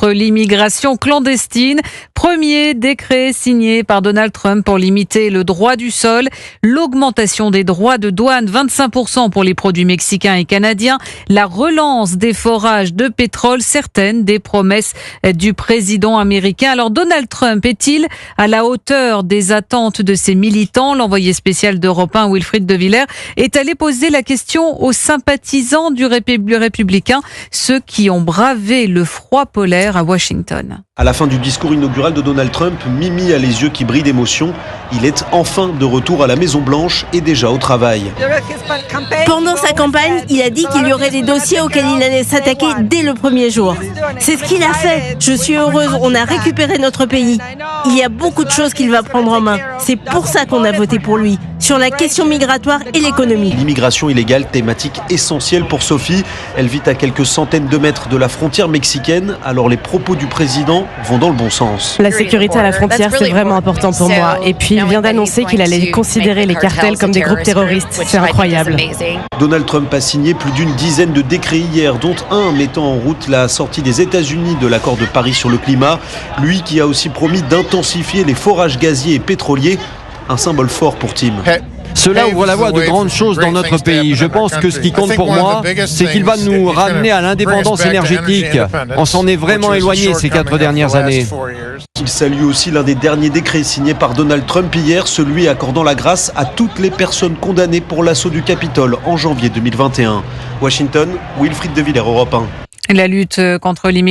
L'immigration clandestine, premier décret signé par Donald Trump pour limiter le droit du sol, l'augmentation des droits de douane 25% pour les produits mexicains et canadiens, la relance des forages de pétrole, certaines des promesses du président américain. Alors Donald Trump est-il à la hauteur des attentes de ses militants? L'envoyé spécial d'Europe 1, Wilfrid De Villers, est allé poser la question aux sympathisants du républicain, ceux qui ont bravé le froid polaire à Washington. À la fin du discours inaugural de Donald Trump, Mimi a les yeux qui brillent d'émotion. Il est enfin de retour à la Maison-Blanche et déjà au travail. Pendant sa campagne, il a dit qu'il y aurait des dossiers auxquels il allait s'attaquer dès le premier jour. C'est ce qu'il a fait. Je suis heureuse, on a récupéré notre pays. Il y a beaucoup de choses qu'il va prendre en main. C'est pour ça qu'on a voté pour lui, sur la question migratoire et l'économie. L'immigration illégale, thématique essentielle pour Sophie. Elle vit à quelques centaines de mètres de la frontière mexicaine, alors les propos du président vont dans le bon sens. La sécurité à la frontière, c'est vraiment important pour moi. Et puis, il vient d'annoncer qu'il allait considérer les cartels comme des groupes terroristes. C'est incroyable. Donald Trump a signé plus d'une dizaine de décrets hier, dont un mettant en route la sortie des États-Unis de l'accord de Paris sur le climat. Lui qui a aussi promis d'intensifier les forages gaziers et pétroliers. Un symbole fort pour Tim. Cela ouvre la voie de grandes choses dans notre pays. Je pense que ce qui compte pour moi, c'est qu'il va nous ramener à l'indépendance énergétique. On s'en est vraiment éloigné ces 4 dernières années. Il salue aussi l'un des derniers décrets signés par Donald Trump hier, celui accordant la grâce à toutes les personnes condamnées pour l'assaut du Capitole en janvier 2021. Washington, Wilfrid De Villers, Europe 1. La lutte contre l'immigration